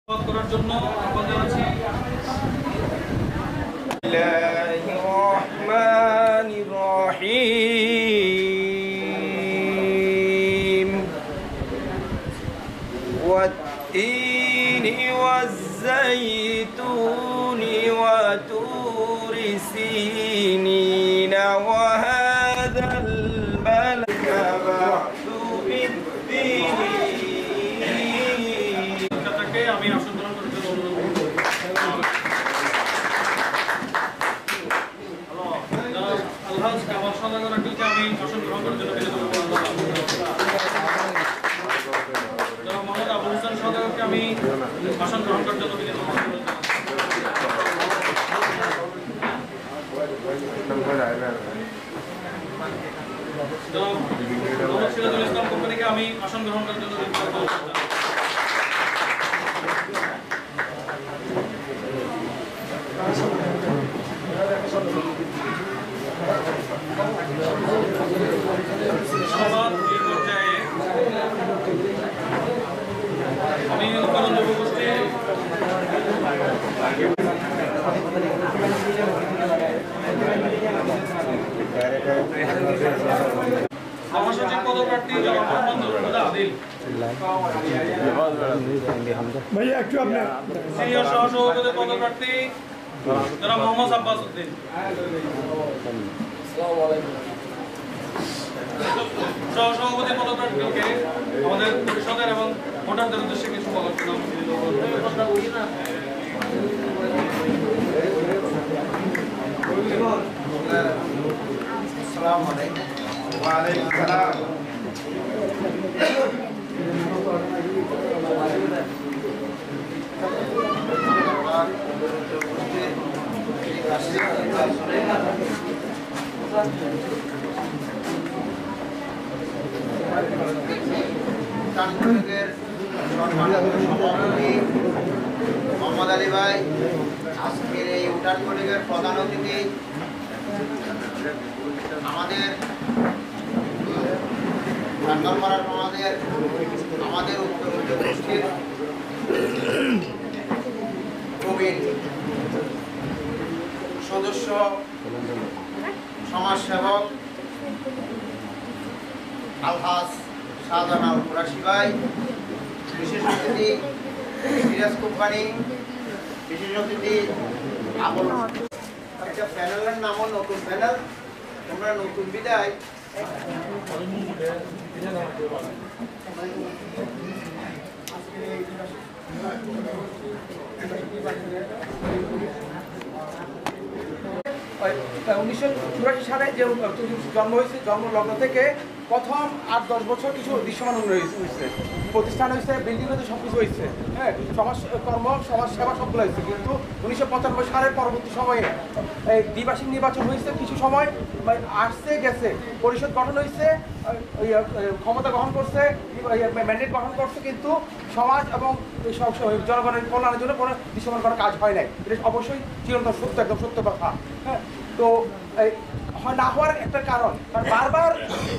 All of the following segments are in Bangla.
করার জন্য আহ্বান জানাচ্ছি। বিসমিল্লাহির রহমানির রহিম ওয়াত-তিনি ওয়াজ-যাইতুনি ওয়া তুরি সিনিনা ওয়া হাযাল বালাদা বা'দু বিদ-দীনি। আমি আসন গ্রহণ করার জন্য অনুরোধ করব। আল্লাহ সদাগর আঙ্কেলকে আমি আসন গ্রহণ করার জন্য বিনীত অনুরোধ করব। জনাব মোহাম্মদ আবু হোসেন সদাগরকে আমি আসন গ্রহণ করার জন্য বিনীত অনুরোধ করব। জনাব মোহাম্মদ সিরাজুল ইসলাম কোম্পানিকে আমি আসন গ্রহণ করার জন্য বিনীত অনুরোধ করব। আমি উৎপাদন দ্রব্য গোষ্ঠী মহাসচিব পদপ্রার্থী জনাব মোহাম্মদ আদিল, সিনিয়র সহসভাপতি পদপ্রার্থী জনাব মোহাম্মদ আব্বাস উদ্দিন, সহসভাপতি পদপ্রার্থীকে আমাদের পরিষদের এবং ভোটারদের উদ্দেশ্যে কিছু বলার জন্য আসসালামু আলাইকুম। ওয়া আলাইকুম সালাম। সভাপতি মোহাম্মদ আলী ভাই, আজকের এই উঠান কলিগের প্রধান অতিথি আমাদের টাঙ্গালপাড়ার আমাদের উত্তর গোষ্ঠীর প্রবীণ সদস্য, সমাজসেবক আলহাজ শাহজাহান আল কুরাশি ভাই, বিশেষ অতিথি সিরাজ কোম্পানি, বিশেষ অতিথি আবুল। একটা প্যানেলের নামও নতুন প্যানেল, তোমরা নতুন বিদায় সালে যে জন্ম হয়েছে, জন্মলগ্ন থেকে প্রথম 8-10 বছর কিছু দৃশ্যমান উন্নয়ন হয়েছে, প্রতিষ্ঠান হয়েছে, বিল্ডিং হয়েছে, সব কিছু হয়েছে, হ্যাঁ, সমাজকর্ম, সমাজ সেবা সবগুলো হয়েছে। কিন্তু 1995 সালের পরবর্তী সময়ে এই দ্বিবার্ষিক নির্বাচন হয়েছে, কিছু সময় আসছে গেছে, পরিষদ গঠন হয়েছে, ক্ষমতা গ্রহণ করছে, ম্যান্ডেট গ্রহণ করছে, কিন্তু সমাজ এবং জনগণের কল্যাণের জন্য কোনো দৃশ্যমান করার কাজ হয় নাই। এটা অবশ্যই চিরন্তন সত্য, একদম সত্য কথা। হ্যাঁ, তো না হওয়ার একটা কারণ বারবার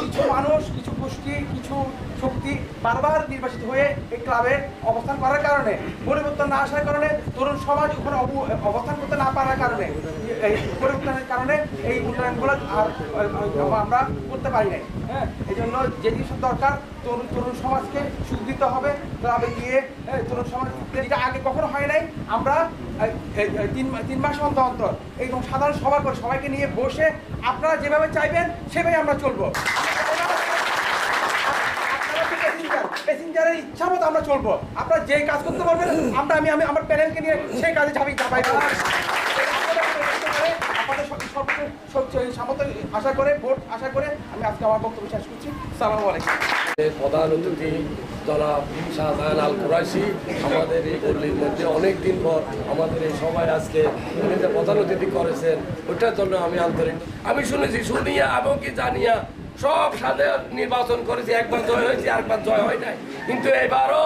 কিছু মানুষ, কিছু গোষ্ঠী, কিছু শক্তি বারবার নির্বাচিত হয়ে এই ক্লাবে অবস্থান করার কারণে, পরিবর্তন না আসার কারণে, তরুণ সমাজ ওখানে অবস্থান করতে না পারার কারণে, এই পরিবর্তনের কারণে এই উন্নয়নগুলো আর আমরা করতে পারি নাই। হ্যাঁ, এই জন্য যে জিনিস দরকার, তরুণ সমাজকে সুখ দিতে হবে, ক্লাবে গিয়ে তরুণ সমাজ, যেটা আগে কখনো হয় নাই। আমরা 3 মাস অন্তর একদম সাধারণ সভা করে সবাইকে নিয়ে বসে আপনারা যেভাবে চাইবেন সেভাবে আমরা চলবো। প্যাসেঞ্জারের ইচ্ছা মতো আমরা চলবো। আপনারা যে কাজ করতে পারবেন, আমি আমার প্যানেলকে নিয়ে সেই কাজে চাপাইবো। আপনাদের সামর্থ্য আশা করে, ভোট আশা করে আমি আজকে আমার বক্তব্য শেষ করছি। আসসালামু আলাইকুম। প্রধান অতিথি জনাব শাহজাহান আল কুরাশি, আমাদের এই পল্লীর মধ্যে অনেকদিন পর আমাদের এই সবাই আজকে উনি যে প্রধান অতিথি করেছেন, ওটার জন্য আমি আন্তরিক। আমি শুনেছি, শুনিয়া এবং কি জানিয়া সব সাথে নির্বাচন করেছি, একবার জয় হয়েছি, আরেকবার জয় হয় নাই। কিন্তু এবারও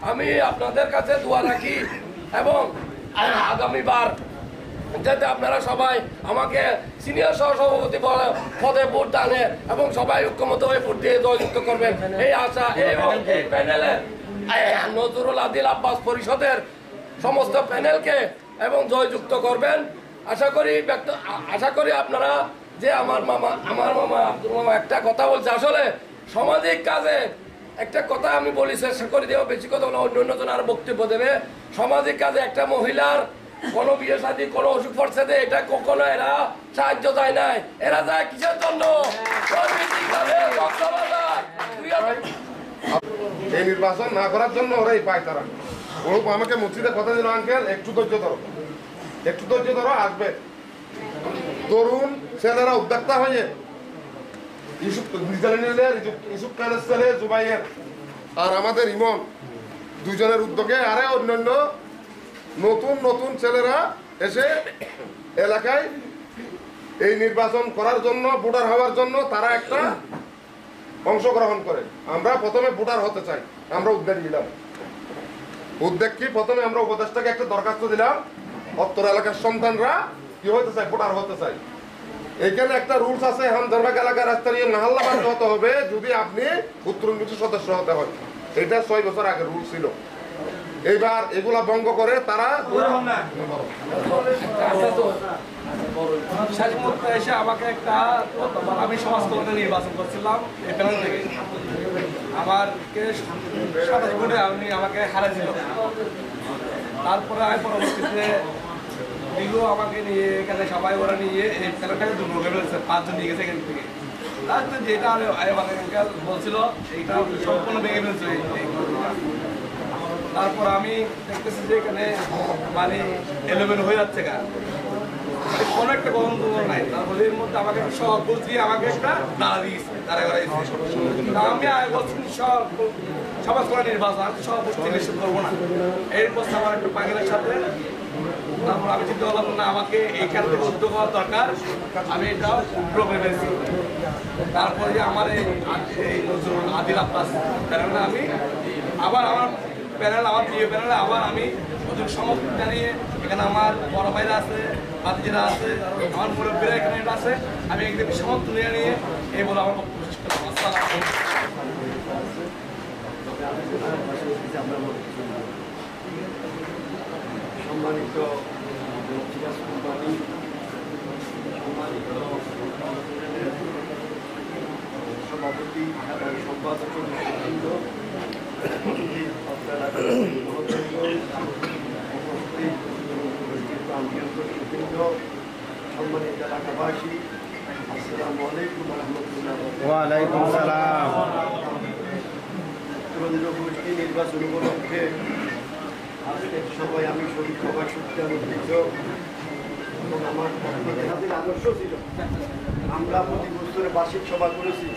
আমি আপনাদের কাছে দোয়া রাখি এবং আগামীবার যাতে আপনারা সবাই আমাকে সিনিয়র সহসভাপতি পদে ভোট দানে এবং সবাই ঐক্যমত হয়ে ভোট দিয়ে জয়যুক্ত করবেন এই আশা এবং এই প্যানেলের নজরুল আদিল আব্বাস পরিষদের সমস্ত প্যানেলকে এবং জয়যুক্ত করবেন। আশা করি আপনারা যে আমার মামা আব্দুল মামা একটা কথা বলছে, আসলে সামাজিক কাজে একটা কথা আমি বলি, চেষ্টা করে দেবো, বেশি কথা বলে অন্যজন আর বক্তব্য দেবে। সামাজিক কাজে একটা মহিলার কোনো বিয়ে শাদী, কোনো অসুখ পড়ছে, এটা কখনো এরা সাহায্য যায় নাই। এরা যায় কিসের জন্য? এই নির্বাচন না করার জন্য ওরাই পায় তারা। ওরূপ আমাকে মসজিদে কথা দিল, আঙ্কেল একটু ধৈর্য ধরো, আসবে। তরুণ ছেলেরা উদ্যোক্তা হয়ে ইউসুফ খানের ছেলে জুবাইয়ের আর আমাদের ইমন দুজনের উদ্যোগে আরে অন্যান্য নতুন ছেলেরা এসে এলাকায় এই নির্বাচন করার জন্য, ভোটার হওয়ার জন্য তারা একটা অংশগ্রহণ করে। আমরা প্রথমে ভোটার হতে চাই, আমরা উদ্যোগ নিলাম। উদ্যোগ কি? প্রথমে আমরা উপদেষ্টাকে একটা দরখাস্ত দিলাম, উত্তর এলাকার সন্তানরা কি হতে চাই? ভোটার হতে চাই। এখানে একটা রুলস আছে, হামদরবাগ এলাকার রাস্তা নিয়ে নাহাল্লা বান্ধ হতে হবে যদি আপনি উত্তরঙ্গিত সদস্য হতে হয়। এটা 6 বছর আগে রুল ছিল। এইবার এগুলা ভঙ্গ করে তারা শেষ মুহূর্তে এসে আমাকে একটা, আমি সমাজ কল্যাণে নির্বাচন করছিলাম এই প্যানেল থেকে, আমাকে 27 ভোটে আমাকে হারাইছিল। তারপরে আমি পরবর্তীতে দিলো আমাকে নিয়ে এখানে সবাই ওরা নিয়ে এই প্যানেলটাকে দুর্গ ফেলেছে, 5 জন নিয়ে গেছে এখান থেকে। তারপরে যেটা বলছিল এইটা সম্পূর্ণ ভেঙে ফেলছে। তারপর আমি দেখতেছি যে এখানে মানে এলোমেলো হয়ে যাচ্ছে গা, কোনো একটা গন্ধ নাই। তারপরে এর মধ্যে আমাকে সব বলছি, আমাকে একটা দাঁড়া দিয়েছে, আমি বলছি সমাজ করা নির্বাচন, আমি সব বসতে নিশ্চিত করবো না। এরপর আমার একটা পাখির সাথে তারপর আমি চিন্তা করলাম না, আমাকে এইখান থেকে উদ্যোগ হওয়ার দরকার, আমি এটা উদ্যোগ করে ফেলছি। তারপরে যে আমার এই আদিল আব্বাস প্যানেলে আমি আবার আমার প্রিয় প্যানেলে আবার আমি ওদের সমর্থন জানিয়ে, এখানে আমার বড় ভাইরা আছে, ভাতিজিরা আছে, আমার মুরব্বীরা এখানে আছে, আমি একদিন সমর্থন নিয়ে এই বলে আমার বক্তব্য শেষ করলাম। আসসালামু সম্মানিত সভাপতি এবং সম্পাদক সম্মানিত এলাকাবাসী, আসসালামু আলাইকুম রহমতুল্লাহ। ওয়ালাইকুম সালাম। গোষ্ঠী নির্বাচন উপলক্ষে আজকের সবাই আমি শরীর সভার সূত্রে অনুষ্ঠিত এবং আমার তাদের আদর্শ ছিল, আমরা প্রতি বছরে বার্ষিক সভা করেছি,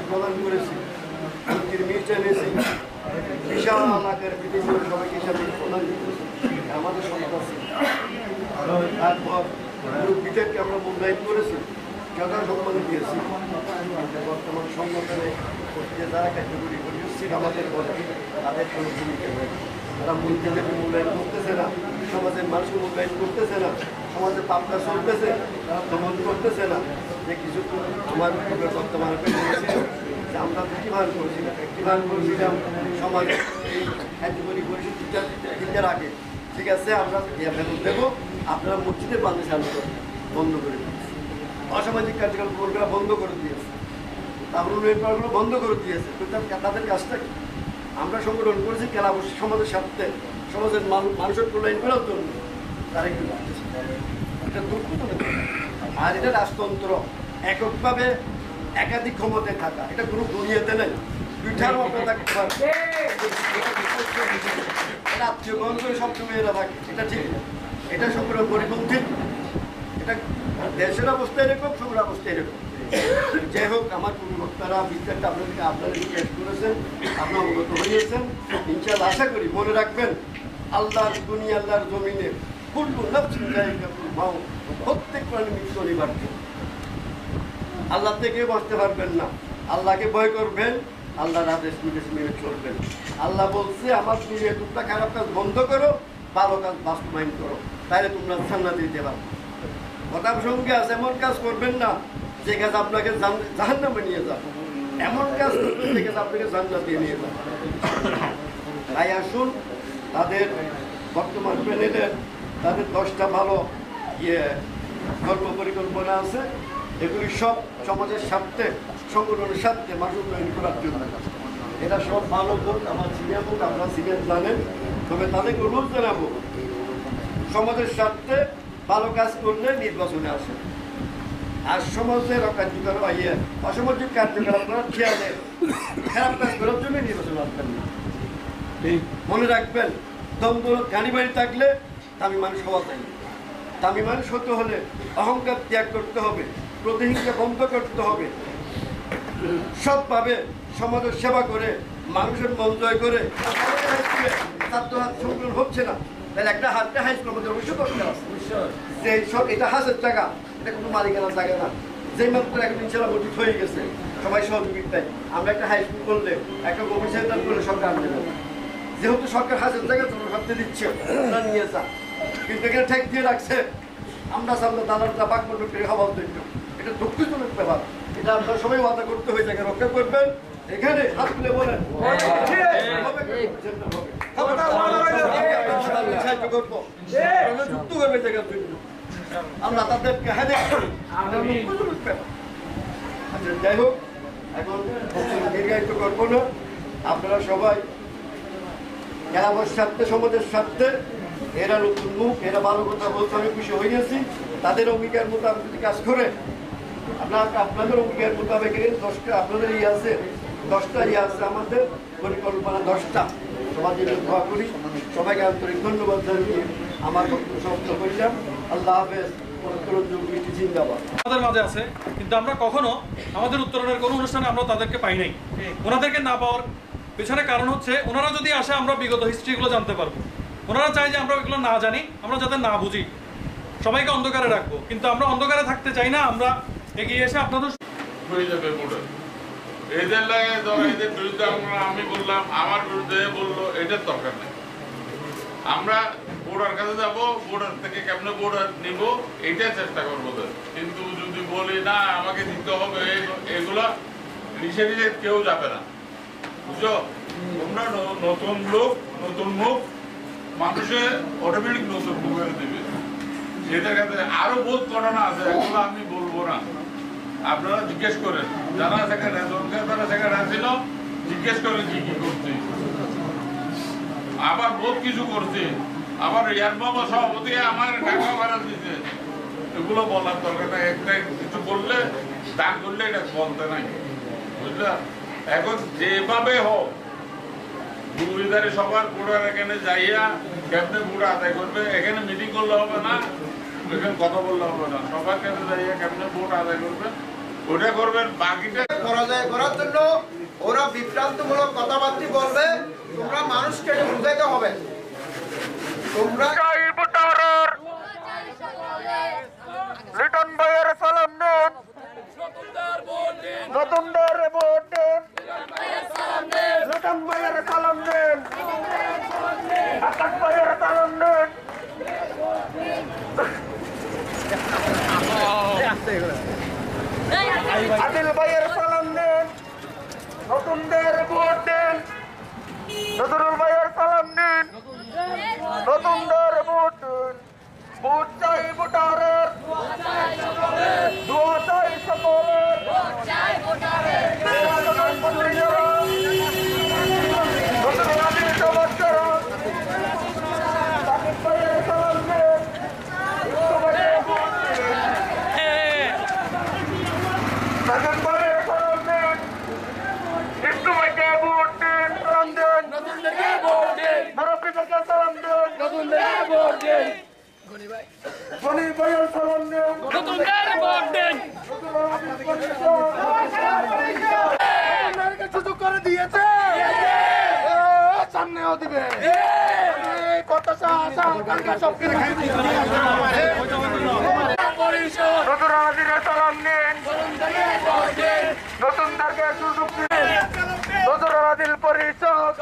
প্রদান করেছি, মিষ্টি এনেছি, বিশাল আকার বিভিন্ন সবাইকে সাথে প্রদান করেছি। আমাদের সন্তান ছিল। তারপর মুরব্বীদেরকে আমরা মূল্যায়ন করেছি, যথা সম্মান দিয়েছি। বর্তমান সংগঠনে যে যারা ক্যাটেগরি পরিস্থিতি আমাদের বলে তাদের কোনো ভূমিকা নেই। তারা মূল্যদেরকে মূল্যায়ন করতেছে না, সমাজের মানুষকে মূল্যায়ন করতেছে না, সমাজে পাপটা চলতেছে তারা দমন করতেছে না। যে কিছু আমার বর্তমান যে আমরা একটিভান করেছিলাম সমাজে এই ক্যাটেগরি পরিষদ দিতে আগে, ঠিক আছে আমরা ফেরত দেবো, আপনারা মসজিদের বান্ধে চালু করে বন্ধ করে দিয়েছে, অসামাজিক কার্যক্রমগুলো বন্ধ করে দিয়েছে, তারপর উন্নয়নগুলো বন্ধ করে দিয়েছে। তাদের কাজটা কি? আমরা সংগঠন করেছি খেলা সমাজের স্বার্থে, সমাজের মানুষের কল্যাণ করার জন্য, তারা কি করতেছে? এটা দুঃখজনক। আর এটা রাজতন্ত্র, এককভাবে একাধিক ক্ষমতায় থাকা, এটা কোনো দুনিয়াতে নেই। দুইটার মতো থাকতে পারে, এটা আত্মীয়গ্রহণ করে সবসময় এরা থাকে, এটা ঠিক না। এটা সম্পূর্ণ পরিপন্থী। এটা দেশের অবস্থা এরকম, সবার অবস্থা এরকম। যাই হোক, আমার পূর্ববক্তারা বিস্তারটা আপনাদেরকে পেশ করেছেন, আপনারা অবগত হয়েছেন। ইনশাআল্লাহ আশা করি মনে রাখবেন, আল্লাহর দুনিয়া আল্লাহর জমিনে কুল্লু নাফসিন যায়িকাতুল মাউত, প্রত্যেক প্রাণী মৃত্যু অনিবার্য। আল্লাহ থেকে বাঁচতে পারবেন না, আল্লাহকে ভয় করবেন, আল্লাহর আদেশ নির্দেশ মেনে চলবেন। আল্লাহ বলছে আমার দুনিয়া তোমরা খারাপ কাজ বন্ধ করো, ভালো কাজ বাস্তবায়ন করো, তাহলে তোমরা জান্নাতে দিতে পারো। কথা সঙ্গে আছে, এমন কাজ করবেন না যে কাজ আপনাকে জাহান্নামে নিয়ে যাবে, এমন কাজ করবেন যে কাজ আপনাকে জান্নাতে নিয়ে যাবে। তাই আসুন তাদের বর্তমান প্যানেলের তাদের 10টা ভালো কর্ম পরিকল্পনা আছে। এগুলি সব সমাজের স্বার্থে, সংগঠনের স্বার্থে মানুষ উন্নয়ন করার জন্য। এটা সব ভালো হোক, আমার সিনিয়র হোক, আপনারা সিনিয়র জানেন। তবে তাদেরকে অনুরোধ জানাবো, সমাজের স্বার্থে ভালো কাজ করলে নির্বাচনে আসে। আর সমাজের অসামাজিক কার্যকলাপ করার খেয়ালে খারাপ কাজ করার জন্য নির্বাচন আসবেন না। মনে রাখবেন, দ্বন্দ্ব গাড়ি বাড়ি থাকলে দামি মানুষ হওয়া চাই। দামি মানুষ হতে হলে অহংকার ত্যাগ করতে হবে, প্রতিহিংসা বন্ধ করতে হবে, সবভাবে সমাজের সেবা করে মানুষের মন জয় করে। তার তো হাত সংগ্রহ হচ্ছে না, তাহলে একটা হাতটা হাই স্কুলের মধ্যে অবশ্যই করতে হবে। যে সব এটা হাসের জায়গা, এটা কোনো মালিকানার জায়গা না। যেই মাত্র এখন ইনশাল্লাহ গঠিত হয়ে গেছে সবাই সহযোগিতায়, আমরা একটা হাই স্কুল করলে, একটা গভীর সেন্টার করলে সরকার নেবে। যেহেতু সরকার হাসের জায়গা তোমার হাতে দিচ্ছে, ওরা নিয়ে যা, কিন্তু এখানে ঠেক দিয়ে রাখছে আমরা সামনে দালালটা বাক করবে হওয়ার জন্য। এটা দুঃখজনক ব্যাপার। এটা আপনারা সবাই ওয়াদা করতে হয়ে জায়গা রক্ষা করবেন। এখানে হাত তুলে বলেন সাহায্য করবো, যুক্ত করবে জায়গার জন্য। আমরা তাদেরকে আচ্ছা, যাই হোক, এখন দীর্ঘায়িত করবো না। আপনারা সবাই এলাকার স্বার্থে, সমাজের স্বার্থে, এরা নতুন মুখ, এরা ভালো কথা বলতে আমি খুশি হয়ে গেছি। তাদের অঙ্গীকার মোতাবেক যদি কাজ করে, আপনাদের অঙ্গীকার মোতাবেক 10টা আপনাদের আছে, 10টা আছে আমাদের পরিকল্পনা, 10টা। সবার জন্য দোয়া করি। সবাইকে আন্তরিক ধন্যবাদ জানিয়ে আমার বক্তব্য সমাপ্ত করলাম। আল্লাহ হাফেজ। আমাদের মাঝে আছে, কিন্তু আমরা কখনো আমাদের উত্তরণের কোনো অনুষ্ঠানে আমরা তাদেরকে পাই নাই। ওনাদেরকে না পাওয়ার পেছনে কারণ হচ্ছে, ওনারা যদি আসে আমরা বিগত হিস্ট্রিগুলো জানতে পারবো। ওনারা চাই যে আমরা এগুলো না জানি, আমরা যাতে না বুঝি, সবাইকে অন্ধকারে রাখবো। কিন্তু আমরা অন্ধকারে থাকতে চাই না। আমরা এগিয়ে এসে আপনাদের এদের লাগে ধর, এদের বিরুদ্ধে আমি বললাম, আমার বিরুদ্ধে বললো, এটার দরকার নেই। আমরা বোর্ডার কাছে যাবো, বোর্ডার থেকে কেমনে বোর্ডার নিব এইটাই চেষ্টা করবো। কিন্তু যদি বলি না আমাকে দিতে হবে, এগুলা নিষেধ কেউ যাবে না, বুঝছো? তোমরা নতুন লোক, নতুন মুখ, মানুষে অটোমেটিক নতুন মুখে দিবে। সেটার কাছে আরো বহুত ঘটনা আছে, এগুলো আমি বলবো না। আপনারা জিজ্ঞেস করেন, যারা সেখানে তারা সেখানে ছিল, জিজ্ঞেস করেন কি কি করছে। আবার বহুত কিছু করছে। আবার ইয়ারবাবা সভাপতি আমার টাকা ভাড়া দিচ্ছে। এগুলো বলার দরকার নাই। একটা কিছু করলে, দান করলে এটা বলতে নাই, বুঝলা? এখন যেভাবে হোক ভূমিদারি সবার বুড়ার এখানে যাইয়া কেমনে বুড়া আদায় করবে, এখানে মিটিং করলে হবে না, এখানে কথা বললে হবে না। সবার কাছে যাইয়া কেমনে ভোট আদায় করবে ওটা করবেন। বাকিটা পরাজয় করার জন্য ওরা বিভ্রান্তমূলক কথাবার্তা বলবে, তোমরা মানুষকে বুঝাইতে হবে। তোমরা লিটন ভাইয়ের সালাম নেন, নতুনদের ভোট দেন, লিটন ভাইয়ের সালাম নেন, আকাশ ভাইয়ের সালাম নেন। আদিল ভাইয়ের সালাম নেন, নতুনদের ভোট দেন, নজরুল ভাইয়ের সালাম নেন, নতুনদের ভোট দেন। ভোট চাই ভোটারের, দোয়া চাই সকলের, সুযোগ করে দিয়েছে, সামনেও দিবে। কত সব সালাম নেন, নতুনদেরকে সুযোগ দিন, নজরুল পরিষদ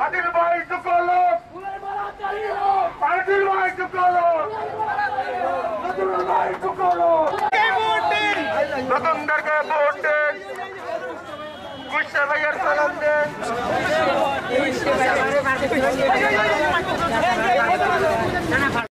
আদিল ভাই চুকলো আদিল ভাই চুকলো নজরুল ভাই চুকলো নতুনদেরকে ভোট দেন গুস্সা ভাইয়ের সালাম দেন